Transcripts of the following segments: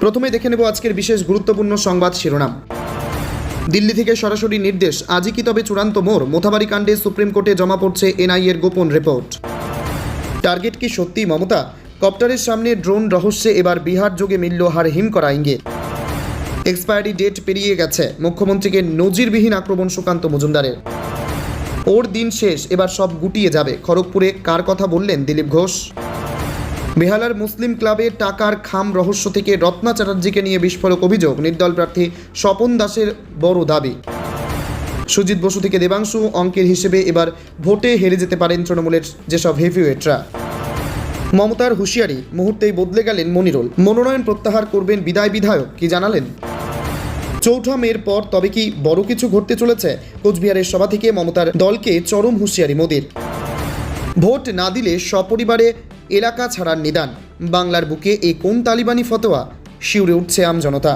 প্রথমে দেখে নেব আজকের বিশেষ গুরুত্বপূর্ণ সংবাদ শিরোনাম। দিল্লি থেকে সরাসরি নির্দেশ, আজই কি তবে চূড়ান্ত মোড়? মোথাবাড়ি কাণ্ডে সুপ্রিম কোর্টে জমা পড়ছে এনআইএর গোপন রিপোর্ট। টার্গেট কি সত্যি মমতা? কপ্টারের সামনে ড্রোন রহস্যে এবার বিহার যোগে মিলল হার হিম করা ইঙ্গিত। এক্সপায়ারি ডেট পেরিয়ে গেছে, মুখ্যমন্ত্রীকে নজিরবিহীন আক্রমণ সুকান্ত মজুমদারের। ওর দিন শেষ, এবার সব গুটিয়ে যাবে। খড়গপুরে কার কথা বললেন দিলীপ ঘোষ? বেহালার মুসলিম ক্লাবে টাকার খাম রহস্য থেকে রত্না চ্যাটার্জিকে নিয়ে বিস্ফোরক অভিযোগ, নির্দল প্রার্থী স্বপন দাসের বড় দাবি। সুজিত বসু থেকে দেবাংশু, অঙ্কের হিসেবে এবার ভোটে হেরে যেতে পারেন তৃণমূলের যেসব হেভিওয়েটরা। মমতার হুঁশিয়ারি, মুহূর্তেই বদলে গেলেন মনিরুল। মনোনয়ন প্রত্যাহার করবেন বিধায়ক, কি জানালেন? চৌঠা মের পর তবে কি বড় কিছু ঘটতে চলেছে? কোচবিহারের সভা থেকে মমতার দলকে চরম হুঁশিয়ারি মোদির। ভোট না দিলে সপরিবারে এলাকা ছাড়ার নিদান, বাংলার বুকে এ কোন তালিবানি ফতোয়া? শিউরে উঠছে আমজনতা।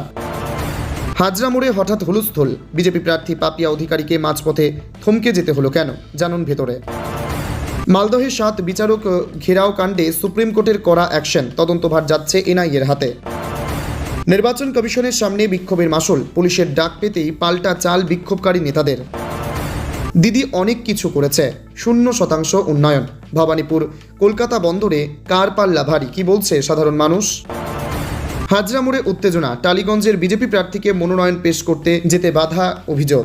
হাজরা মোড়ে হঠাৎ হুলস্থুল, বিজেপি প্রার্থী পাপিয়া অধিকারীকে মাঝপথে থমকে যেতে হলো কেন, জানুন ভেতরে। মালদহে 7 বিচারক ঘেরাও কাণ্ডে সুপ্রিম কোর্টের কড়া অ্যাকশন, তদন্তভার যাচ্ছে এনআইএর হাতে। নির্বাচন কমিশনের সামনে বিক্ষোভের মাসুল, পুলিশের ডাক পেতেই পাল্টা চাল বিক্ষোভকারী নেতাদের। দিদি অনেক কিছু করেছে, 0% উন্নয়ন। ভবানীপুর কলকাতা বন্দরে কার পাল্লা ভারী, কি বলছে সাধারণ মানুষ? হাজরা মোড়ে উত্তেজনা, টালিগঞ্জের বিজেপি প্রার্থীকে মনোনয়ন পেশ করতে যেতে বাধা অভিযোগ।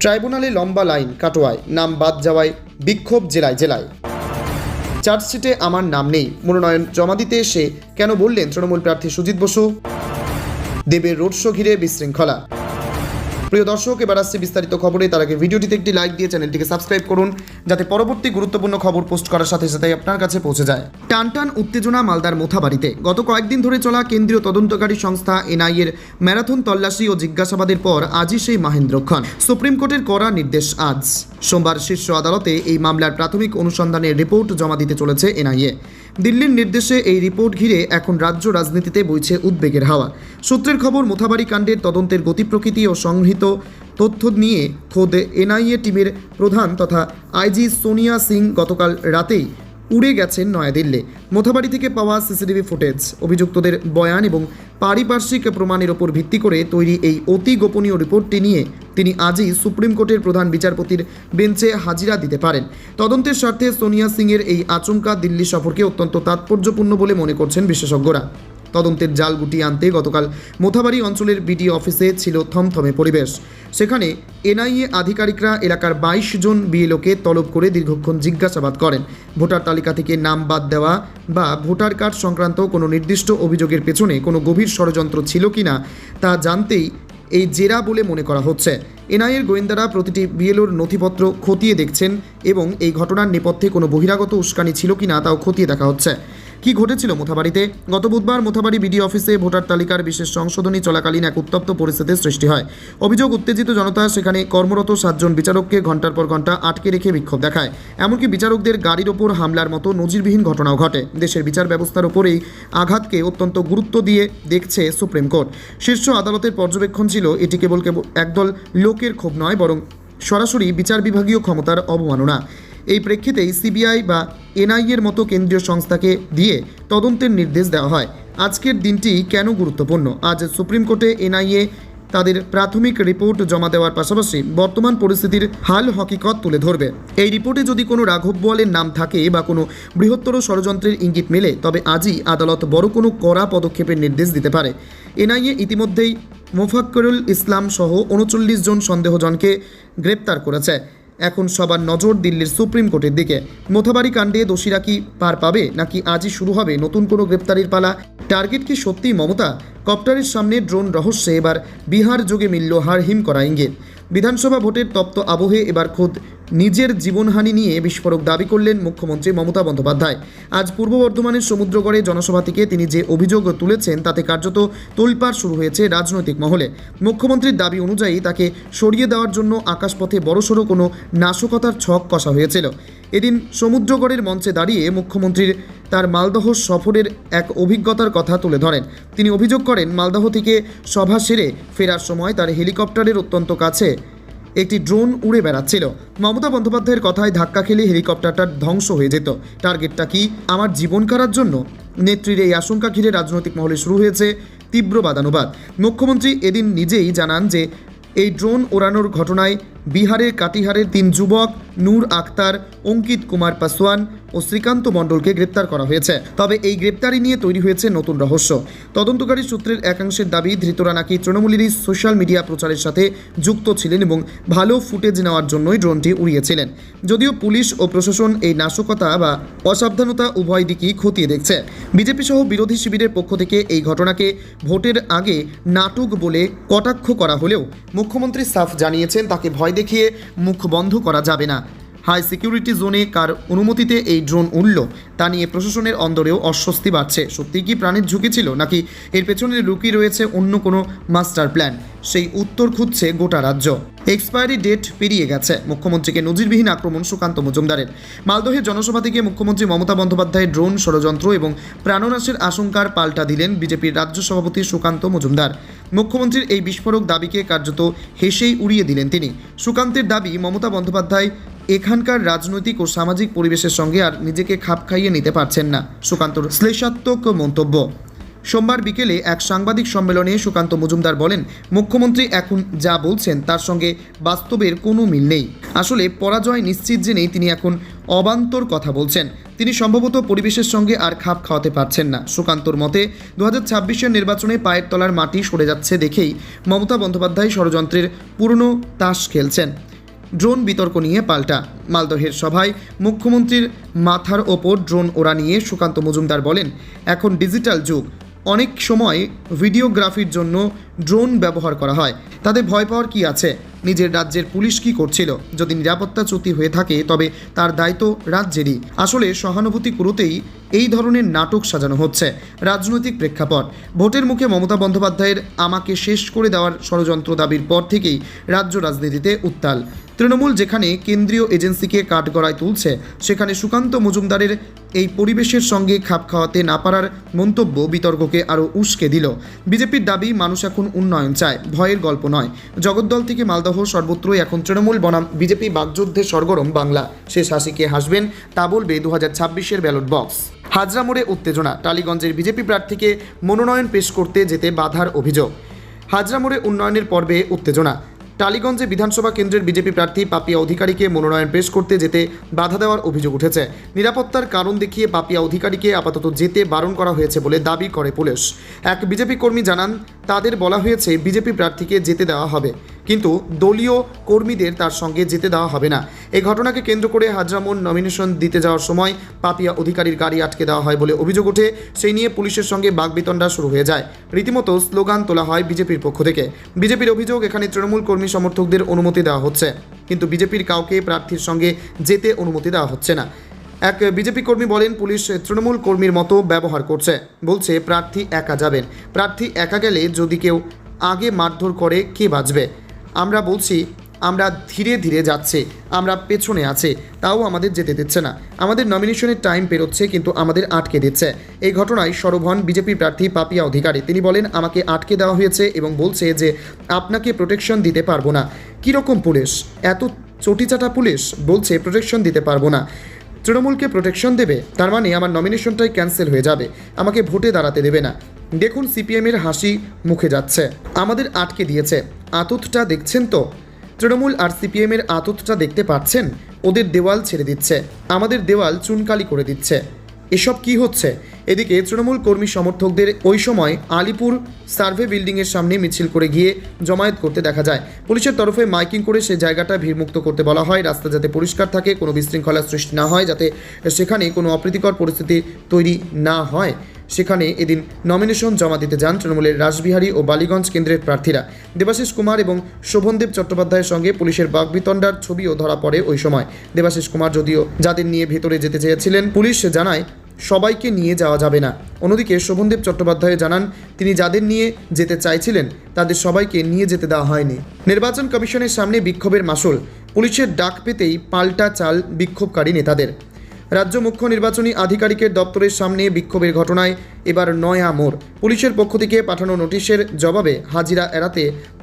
ট্রাইব্যুনালে লম্বা লাইন, কাটোয়ায় নাম বাদ যাওয়ায় বিক্ষোভ জেলায় জেলায়। চার্জশিটে আমার নাম নেই, মনোনয়ন জমা দিতে এসে কেন বললেন তৃণমূল প্রার্থী সুজিত বসু? দেবের রোড শো ঘিরে বিশৃঙ্খলা। প্রিয় দর্শক, এবার আসছে বিস্তারিত খবরে। তার আগে ভিডিওটিতে একটি লাইক দিয়ে চ্যানেলটিকে সাবস্ক্রাইব করুন, যাতে পরবর্তী গুরুত্বপূর্ণ খবর পোস্ট করার সাথে সাথে আপনার কাছে পৌঁছে যায়। টানটান উত্তেজনা মালদার মোথাবাড়িতে। গত কয়েকদিন ধরে চলা কেন্দ্রীয় তদন্তকারী সংস্থা এনআইএর ম্যারাথন তল্লাশি ও জিজ্ঞাসাবাদের পর আজই সেই মাহেন্দ্রক্ষণ। সুপ্রিম কোর্টের কড়া নির্দেশ আজ সোমবার শীর্ষ আদালতে এই মামলার প্রাথমিক অনুসন্ধানের রিপোর্ট জমা দিতে চলেছে এনআইএ। দিল্লির নির্দেশে এই রিপোর্ট ঘিরে এখন রাজ্য রাজনীতিতে বইছে উদ্বেগের হাওয়া। সূত্রের খবর, মোথাবাড়ি কাণ্ডের তদন্তের গতি প্রকৃতি ও সংগৃহীত তথ্য নিয়ে খোদ এনআইএ টিমের প্রধান তথা আইজি সোনিয়া সিং গতকাল রাতেই উড়ে গেছেন নয়াদিল্লি। মোথাবাড়ি থেকে পাওয়া সিসিটিভি ফুটেজ, অভিযুক্তদের বয়ান এবং পারিপার্শ্বিক প্রমাণের ওপর ভিত্তি করে তৈরি এই অতি গোপনীয় রিপোর্টটি নিয়ে তিনি আজই সুপ্রিম কোর্টের প্রধান বিচারপতির বেঞ্চে হাজিরা দিতে পারেন। তদন্তের স্বার্থে সোনিয়া সিংয়ের এই আচমকা দিল্লি সফরকে অত্যন্ত তাৎপর্যপূর্ণ বলে মনে করছেন বিশেষজ্ঞরা। তদন্তের জাল গুটিয়ে আনতে গতকাল মোথাবাড়ি অঞ্চলের বিডি অফিসে ছিল থমথমে পরিবেশ। সেখানে এনআইএ আধিকারিকরা এলাকার 22 জন বিএলওকে তলব করে দীর্ঘক্ষণ জিজ্ঞাসাবাদ করেন। ভোটার তালিকা থেকে নাম বাদ দেওয়া বা ভোটার কার্ড সংক্রান্ত কোনো নির্দিষ্ট অভিযোগের পেছনে কোনো গভীর ষড়যন্ত্র ছিল কিনা তা জানতেই এই জেরা বলে মনে করা হচ্ছে। এনআইএর গোয়েন্দারা প্রতিটি বিএলওর নথিপত্র খতিয়ে দেখছেন এবং এই ঘটনার নেপথ্যে কোনো বহিরাগত উস্কানি ছিল কিনা তাও খতিয়ে দেখা হচ্ছে। কি ঘটেছিল মোথাবাড়িতে? গত বুধবার মোথাবাড়ি বিডি অফিসে ভোটার তালিকার বিশেষ সংশোধনী চলাকালীন এক উত্তপ্ত পরিস্থিতির সৃষ্টি হয়। অভিযোগ, উত্তেজিত জনতা সেখানে কর্মরত 7 জন বিচারককে ঘণ্টার পর ঘণ্টা আটকে রেখে বিক্ষোভ দেখায়। এমনকি বিচারকদের গাড়ির ওপর হামলার মতো নজিরবিহীন ঘটনাও ঘটে। দেশের বিচার ব্যবস্থার ওপরেই আঘাতকে অত্যন্ত গুরুত্ব দিয়ে দেখছে সুপ্রিম কোর্ট। শীর্ষ আদালতের পর্যবেক্ষণ ছিল এটি কেবল একদল লোকের ক্ষোভ নয়, বরং সরাসরি বিচার বিভাগীয় ক্ষমতার অবমাননা। এই প্রেক্ষিতেই সিবিআই বা এনআইএর মতো কেন্দ্রীয় সংস্থাকে দিয়ে তদন্তের নির্দেশ দেওয়া হয়। আজকের দিনটি কেন গুরুত্বপূর্ণ? আজ সুপ্রিম কোর্টে এনআইএ তাদের প্রাথমিক রিপোর্ট জমা দেওয়ার পাশাপাশি বর্তমান পরিস্থিতির হাল হকিকত তুলে ধরবে। এই রিপোর্টে যদি কোনো রাঘব বোয়ালের নাম থাকে বা কোনো বৃহত্তর ষড়যন্ত্রের ইঙ্গিত মেলে, তবে আজই আদালত বড় কোনো কড়া পদক্ষেপের নির্দেশ দিতে পারে। এনআইএ ইতিমধ্যেই মোফাক্করুল ইসলাম সহ 39 জন সন্দেহজনকে গ্রেপ্তার করেছে। এখন সবার নজর দিল্লির সুপ্রিম কোর্টের দিকে। মোথাবাড়ি কাণ্ডে দোষীরা কি পার পাবে, নাকি আজই শুরু হবে নতুন কোনো গ্রেপ্তারির পালা? টার্গেট কি সত্যিই মমতা? কপ্টারের সামনে ড্রোন রহস্যে এবার বিহার যোগে মিলল হার হিম করা ইঙ্গিত। বিধানসভা ভোটের তপ্ত আবহে এবার খোদ নিজের জীবনহানি নিয়ে বিস্ফোরক দাবি করলেন মুখ্যমন্ত্রী মমতা বন্দ্যোপাধ্যায়। আজ পূর্ব বর্ধমানের সমুদ্রগড়ে জনসভা থেকে তিনি যে অভিযোগ তুলেছেন তাতে কার্যত তোলপাড় শুরু হয়েছে রাজনৈতিক মহলে। মুখ্যমন্ত্রীর দাবি অনুযায়ী তাকে সরিয়ে দেওয়ার জন্য আকাশপথে বড়সড় কোনো নাশকতার ছক কষা হয়েছিল। এদিন সমুদ্রগড়ের মঞ্চে দাঁড়িয়ে মুখ্যমন্ত্রীর তার মালদহ সফরের এক অভিজ্ঞতার কথা তুলে ধরেন। তিনি অভিযোগ করেন, মালদহ থেকে সভা সেরে ফেরার সময় তার হেলিকপ্টারের অত্যন্ত কাছে একটি ড্রোন উড়ে বেড়াচ্ছিল। মমতা বন্দ্যোপাধ্যায়ের কথায় ধাক্কা খেলে হেলিকপ্টারটা ধ্বংস হয়ে যেত। টার্গেটটা কি? আমার জীবন কারার জন্য? নেত্রীর এই আশঙ্কা ঘিরে রাজনৈতিক মহলে শুরু হয়েছে তীব্র বাদানুবাদ। মুখ্যমন্ত্রী এদিন নিজেই জানান যে এই ড্রোন ওড়ানোর ঘটনায় বিহারের কাটিহারের 3 যুবক নূর আক্তার, অঙ্কিত কুমার পাসওয়ান ও শ্রীকান্ত মণ্ডলকে গ্রেপ্তার করা হয়েছে। তবে এই গ্রেপ্তারি নিয়ে তৈরি হয়েছে নতুন রহস্য। তদন্তকারী সূত্রের একাংশের দাবি, ধৃতরা নাকি তৃণমূলেরই সোশ্যাল মিডিয়া প্রচারের সাথে যুক্ত ছিলেন এবং ভালো ফুটেজ নেওয়ার জন্যই ড্রোনটি উড়িয়েছিলেন। যদিও পুলিশ ও প্রশাসন এই নাশকতা বা অসাবধানতা উভয় দিকই খতিয়ে দেখছে। বিজেপি সহ বিরোধী শিবিরের পক্ষ থেকে এই ঘটনাকে ভোটের আগে নাটক বলে কটাক্ষ করা হলেও মুখ্যমন্ত্রী সাফ জানিয়েছেন তাকে ভয় দেখিয়ে মুখ বন্ধ করা যাবে না। হাই সিকিউরিটি জোনে কার অনুমতিতে এই ড্রোন উড়ল তা নিয়ে প্রশাসনের অন্দরেও অস্বস্তি বাড়ছে। সত্যি কি প্রাণের ঝুঁকি ছিল, নাকি এর পেছনে লুকিয়ে রয়েছে অন্য কোনো মাস্টার প্ল্যান? সেই উত্তর খুঁজছে গোটা রাজ্য। এক্সপায়ারি ডেট পেরিয়ে গেছে। মুখ্যমন্ত্রীকে নজিরবিহীন আক্রমণ সুকান্ত মজুমদারের। মালদহের জনসভা থেকে মুখ্যমন্ত্রী মমতা বন্দ্যোপাধ্যায়ের ড্রোন ষড়যন্ত্র এবং প্রাণনাশের আশঙ্কার পাল্টা দিলেন বিজেপির রাজ্য সভাপতি সুকান্ত মজুমদার। মুখ্যমন্ত্রীর এই বিস্ফোরক দাবিকে কার্যত হেসেই উড়িয়ে দিলেন তিনি। সুকান্তের দাবি, মমতা বন্দ্যোপাধ্যায় এখানকার রাজনৈতিক ও সামাজিক পরিবেশের সঙ্গে আর নিজেকে খাপ খাইয়ে নিতে পারছেন না। সুকান্তর শ্লেষাত্মক মন্তব্য। সোমবার বিকেলে এক সাংবাদিক সম্মেলনে সুকান্ত মজুমদার বলেন, মুখ্যমন্ত্রী এখন যা বলছেন তার সঙ্গে বাস্তবের কোনো মিল নেই। আসলে পরাজয় নিশ্চিত জেনেই তিনি এখন অবান্তর কথা বলছেন। তিনি সম্ভবত পরিবেশের সঙ্গে আর খাপ খাওয়াতে পারছেন না। সুকান্তর মতে 2026-এর নির্বাচনে পায়ের তলার মাটি সরে যাচ্ছে দেখেই মমতা বন্দ্যোপাধ্যায় ষড়যন্ত্রের পুরনো তাস খেলছেন। ড্রোন বিতর্ক নিয়ে পাল্টা। মালদহের সভায় মুখ্যমন্ত্রীর মাথার ওপর ড্রোন ওড়া নিয়ে সুকান্ত মজুমদার বলেন, এখন ডিজিটাল যুগ, অনেক সময় ভিডিওগ্রাফির জন্য ড্রোন ব্যবহার করা হয়। তাদের ভয় পাওয়ার কি আছে? নিজের রাজ্যের পুলিশ কি করছিল? যদি নিরাপত্তা চ্যুতি হয়ে থাকে তবে তার দায়িত্ব রাজ্যেরই। আসলে সহানুভূতি কুড়োতেই এই ধরনের নাটক সাজানো হচ্ছে। রাজনৈতিক প্রেক্ষাপট। ভোটের মুখে মমতা বন্দ্যোপাধ্যায়ের আমাকে শেষ করে দেওয়ার ষড়যন্ত্র দাবির পর থেকেই রাজ্য রাজনীতিতে উত্তাল। তৃণমূল যেখানে কেন্দ্রীয় এজেন্সিকে কাঠগড়ায় তুলছে, সেখানে সুকান্ত মজুমদারের এই পরিবেশের সঙ্গে খাপ খাওয়াতে না পারার মন্তব্য বিতর্ককে আরও উস্কে দিল। বিজেপির দাবি, মানুষ এখন উন্নয়ন চায়, ভয়ের গল্প নয়। জগদ্দল থেকে মালদহ সর্বত্রই এখন তৃণমূল বনাম বিজেপি বাগযুদ্ধে সরগরম বাংলা। শেষ হাসিকে হাসবেন তা বলবে 2026-এর ব্যালট বক্স। হাজরা মোড়ে উত্তেজনা। টালিগঞ্জের বিজেপি প্রার্থীকে মনোনয়ন পেশ করতে যেতে বাধার অভিযোগ। হাজরা মোড়ে উন্নয়নের পর্বে উত্তেজনা। টালিগঞ্জে বিধানসভা কেন্দ্রের বিজেপি প্রার্থী পাপিয়া অধিকারীকে মনোনয়ন পেশ করতে যেতে বাধা দেওয়ার অভিযোগ উঠেছে। নিরাপত্তার কারণ দেখিয়ে পাপিয়া অধিকারীকে আপাতত যেতে বারণ করা হয়েছে বলে দাবি করে পুলিশ। এক বিজেপি কর্মী জানান, তাদের বলা হয়েছে বিজেপি প্রার্থীকে যেতে দেওয়া হবে, কিন্তু দলীয় কর্মীদের তার সঙ্গে যেতে দেওয়া হবে না। এই ঘটনাকে কেন্দ্র করে হাজরামোড় নমিনেশন দিতে যাওয়ার সময় পাপিয়া অধিকারীর গাড়ি আটকে দেওয়া হয় বলে অভিযোগ ওঠে। সেই নিয়ে পুলিশের সঙ্গে বাগবিতণ্ডা শুরু হয়ে যায়। রীতিমতো স্লোগান তোলা হয় বিজেপির পক্ষ থেকে। বিজেপির অভিযোগ, এখানে তৃণমূল কর্মী সমর্থকদের অনুমতি দেওয়া হচ্ছে, কিন্তু বিজেপির কাউকে প্রার্থীর সঙ্গে যেতে অনুমতি দেওয়া হচ্ছে না। এক বিজেপি কর্মী বলেন, পুলিশ তৃণমূল কর্মীর মতো ব্যবহার করছে। বলছে প্রার্থী একা যাবেন, প্রার্থী একা গেলে যদি কেউ আগে মারধর করে কে বাঁচবে? আমরা বলছি আমরা ধীরে ধীরে যাচ্ছি, আমরা পেছনে আছি, তাও আমাদের যেতে দিচ্ছে না। আমাদের নমিনেশনের টাইম পেরোচ্ছে কিন্তু আমাদের আটকে দিচ্ছে। এই ঘটনায় সরব হন বিজেপির প্রার্থী পাপিয়া অধিকারী। তিনি বলেন, আমাকে আটকে দেওয়া হয়েছে এবং বলছে যে আপনাকে প্রোটেকশন দিতে পারবো না। কীরকম পুলিশ? এত চটিচাটা পুলিশ। বলছে প্রোটেকশন দিতে পারবো না। তৃণমূলকে প্রোটেকশন দেবে, তার মানে আমার নমিনেশনটাই ক্যান্সেল হয়ে যাবে, আমাকে ভোটে দাঁড়াতে দেবে না। দেখুন সিপিএমের হাসি মুখে যাচ্ছে, আমাদের আটকে দিয়েছে। আততটা দেখছেন তো? তৃণমূল আর সিপিএমের আততটা দেখতে পাচ্ছেন? ওদের দেওয়াল ছেড়ে দিচ্ছে, আমাদের দেওয়াল চুনকালি করে দিচ্ছে। এসব কি হচ্ছে? এদিকে তৃণমূল কর্মী সমর্থকদের ওই সময় আলিপুর সার্ভে বিল্ডিংয়ের সামনে মিছিল করে গিয়ে জমায়েত করতে দেখা যায়। পুলিশের তরফে মাইকিং করে সেই জায়গাটা ভিড়মুক্ত করতে বলা হয়, রাস্তা যাতে পরিষ্কার থাকে, কোনো বিশৃঙ্খলার সৃষ্টি না হয়, যাতে সেখানে কোনো অপ্রীতিকর পরিস্থিতি তৈরি না হয়। সেখানে এদিন নমিনেশন জমা দিতে যান তৃণমূলের রাসবিহারী ও বালিগঞ্জ কেন্দ্রের প্রার্থীরা। দেবাশিস কুমার এবং শোভনদেব চট্টোপাধ্যায়ের সঙ্গে পুলিশের বাগবিতণ্ডার ছবিও ধরা পড়ে ওই সময়। দেবাশিস কুমার যদিও যাদের নিয়ে ভেতরে যেতে চেয়েছিলেন, পুলিশ জানায় সবাইকে নিয়ে যাওয়া যাবে না। অন্যদিকে শোভনদেব চট্টোপাধ্যায় জানান, তিনি যাদের নিয়ে যেতে চাইছিলেন তাদের সবাইকে নিয়ে যেতে দেওয়া হয়নি। নির্বাচন কমিশনের সামনে বিক্ষোভের মাসুল। পুলিশের ডাক পেতেই পাল্টা চাল বিক্ষোভকারী নেতাদের। রাজ্য মুখ্য নির্বাচনী আধিকারিকের দপ্তরের সামনে বিক্ষোভের ঘটনায় এবার নয়া মোড়। পুলিশের পক্ষ থেকে পাঠানো নোটিশের জবাবে হাজিরা এড়াতে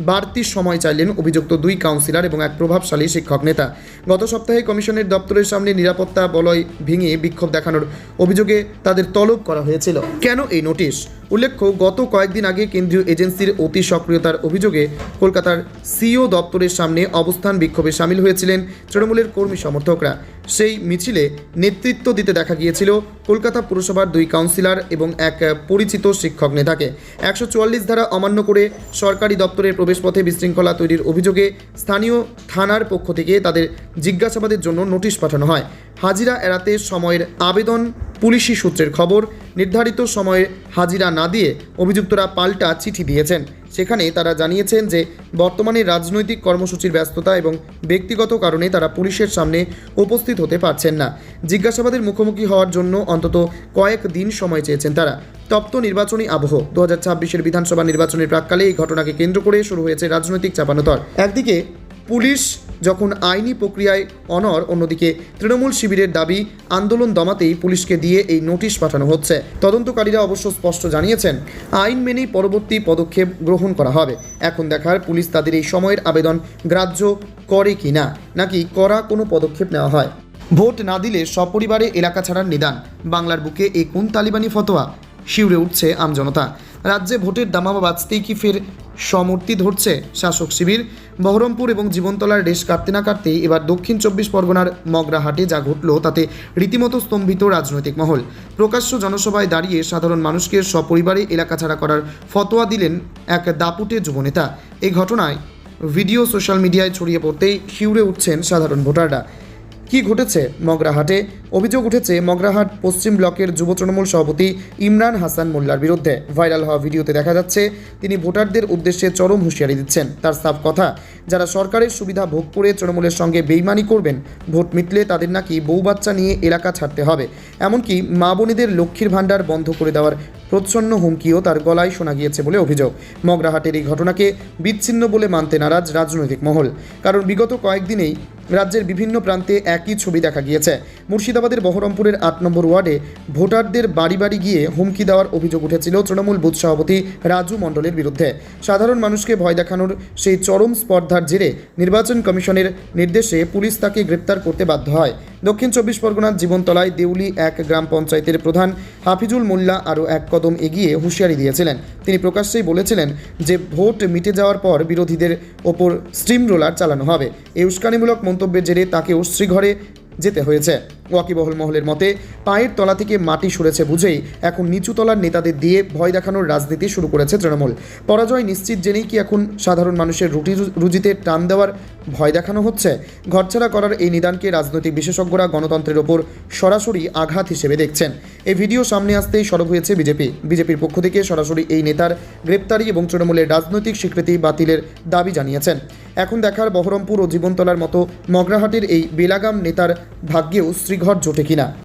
বাড়তি সময় চাইলেন অভিযুক্ত 2 কাউন্সিলর এবং এক প্রভাবশালী শিক্ষক নেতা। গত সপ্তাহে কমিশনের দপ্তরের সামনে নিরাপত্তা বলয় ভেঙে বিক্ষোভ দেখানোর অভিযোগে তাদের তলব করা হয়েছিল। কেন এই নোটিশ? উল্লেখ্য, গত কয়েকদিন আগে কেন্দ্রীয় এজেন্সির অতি সক্রিয়তার অভিযোগে কলকাতার সিইও দপ্তরের সামনে অবস্থান বিক্ষোভে সামিল হয়েছিলেন তৃণমূলের কর্মী সমর্থকরা। সেই মিছিলে নেতৃত্ব দিতে দেখা গিয়েছিল কলকাতা পুরসভার 2 কাউন্সিলর এবং এক পরিচিত শিক্ষক নেতাকে। 144 ধারা অমান্য করে সরকারি দপ্তরের প্রবেশপথে বিশৃঙ্খলা তৈরির অভিযোগে স্থানীয় থানার পক্ষ থেকে তাদের জিজ্ঞাসাবাদের জন্য নোটিশ পাঠানো হয়। হাজিরা এড়াতে সময়ের আবেদন পুলিশি সূত্রের খবর, নির্ধারিত সময়ে হাজিরা না দিয়ে অভিযুক্তরা পাল্টা চিঠি দিয়েছেন। সেখানে তারা জানিয়েছেন যে বর্তমানে রাজনৈতিক কর্মসূচির ব্যস্ততা এবং ব্যক্তিগত কারণে তারা পুলিশের সামনে উপস্থিত হতে পারছেন না। জিজ্ঞাসাবাদের মুখোমুখি হওয়ার জন্য অন্তত কয়েক দিন সময় চেয়েছেন তারা। তপ্ত নির্বাচনী আবহ, 2026-এর বিধানসভা নির্বাচনের প্রাক্কালে এই ঘটনাকে কেন্দ্র করে শুরু হয়েছে রাজনৈতিক চাপানোতর। একদিকে পুলিশ যখন আইনি প্রক্রিয়ায় অনড়, অন্যদিকে তৃণমূল শিবিরের দাবি আন্দোলন দমাতেই পুলিশকে দিয়ে এই নোটিশ পাঠানো হচ্ছে। তদন্তকারীরা অবশ্য স্পষ্ট জানিয়েছেন আইন মেনেই পরবর্তী পদক্ষেপ গ্রহণ করা হবে। এখন দেখার পুলিশ তাদের এই সময়ের আবেদন গ্রাহ্য করে কি না, নাকি কড়া কোনো পদক্ষেপ নেওয়া হয়। ভোট না দিলে সপরিবারে এলাকা ছাড়ার নিদান, বাংলার বুকে এই কোন তালিবানি ফতোয়া? শিউরে উঠছে আমজনতা। রাজ্যে ভোটের দামামা বাঁচতেই কি ফের সমর্থি ধরছে শাসক শিবির? বহরমপুর এবং জীবনতলার রেশ কাটতে না কাটতেই এবার দক্ষিণ 24 পরগনার মগরাহাটে যা ঘটল তাতে রীতিমতো স্তম্ভিত রাজনৈতিক মহল। প্রকাশ্য জনসভায় দাঁড়িয়ে সাধারণ মানুষকে সপরিবারে এলাকা ছাড়া করার ফতোয়া দিলেন এক দাপুটে যুবনেতা। এই ঘটনায় ভিডিও সোশ্যাল মিডিয়ায় ছড়িয়ে পড়তেই শিউরে উঠছেন সাধারণ ভোটাররা। কি ঘটেছে মগরাহাটে? অভিযোগ উঠেছে মগরাহাট পশ্চিম ব্লকের যুব তৃণমূল সভাপতি ইমরান হাসান মোল্লার বিরুদ্ধে। ভাইরাল হওয়া ভিডিওতে দেখা যাচ্ছে তিনি ভোটারদের উদ্দেশ্যে চরম হুঁশিয়ারি দিচ্ছেন। তার সাফ কথা, যারা সরকারের সুবিধা ভোগ করে তৃণমূলের সঙ্গে বেইমানি করবেন, ভোট মিটলে তাদের নাকি বউ বাচ্চা নিয়ে এলাকা ছাড়তে হবে। এমনকি মা বোনেদের লক্ষ্মীর ভাণ্ডার বন্ধ করে দেওয়ার প্রচ্ছন্ন হুমকিও তার গলায় শোনা গিয়েছে বলে অভিযোগ। মগরাহাটের এই ঘটনাকে বিচ্ছিন্ন বলে মানতে নারাজ রাজনৈতিক মহল। কারণ বিগত কয়েকদিনেই রাজ্যের বিভিন্ন প্রান্তে একই ছবি দেখা গিয়েছে। মুর্শিদাবাদের বহরমপুরের 8 নম্বর ওয়ার্ডে ভোটারদের বাড়ি বাড়ি গিয়ে হুমকি দেওয়ার অভিযোগ উঠেছিল তৃণমূল বুথ সভাপতি রাজু মণ্ডলের বিরুদ্ধে। সাধারণ মানুষকে ভয় দেখানোর সেই চরম স্পর্ধার জেরে নির্বাচন কমিশনের নির্দেশে পুলিশ তাকে গ্রেপ্তার করতে বাধ্য হয়। দক্ষিণ 24 পরগনার জীবনতলায় দেউলি 1 গ্রাম পঞ্চায়েতের প্রধান হাফিজুল মোল্লা আরও এক কদম এগিয়ে হুঁশিয়ারি দিয়েছিলেন। তিনি প্রকাশ্যেই বলেছিলেন যে ভোট মিটে যাওয়ার পর বিরোধীদের ওপর স্টিম রোলার চালানো হবে। এই উস্কানিমূলক মন্তব্যের জেরে তাকেও শ্রীঘরে যেতে হয়েছে। ওয়াকিবহল মহলের মতে পায়ের তলা থেকে মাটি সরেছে বুঝেই এখন নিচুতলার নেতাদের দিয়ে ভয় দেখানোর রাজনীতি শুরু করেছে তৃণমূল। পরাজয় নিশ্চিত জেনেই কি এখন সাধারণ মানুষের রুজিতে টান দেওয়ার ভয় দেখানো হচ্ছে? ঘরছাড়া করার এই নিদানকে রাজনৈতিক বিশেষজ্ঞরা গণতন্ত্রের ওপর সরাসরি আঘাত হিসেবে দেখছেন। এই ভিডিও সামনে আসতেই সরব হয়েছে বিজেপির পক্ষ থেকে সরাসরি এই নেতার গ্রেপ্তারি এবং তৃণমূলের রাজনৈতিক স্বীকৃতি বাতিলের দাবি জানিয়েছেন। এখন দেখার বহরমপুর ও জীবনতলার মতো মগরাহাটের এই বেলাগাম নেতার ভাগ্যেও শ্রীঘর জোটে কিনা।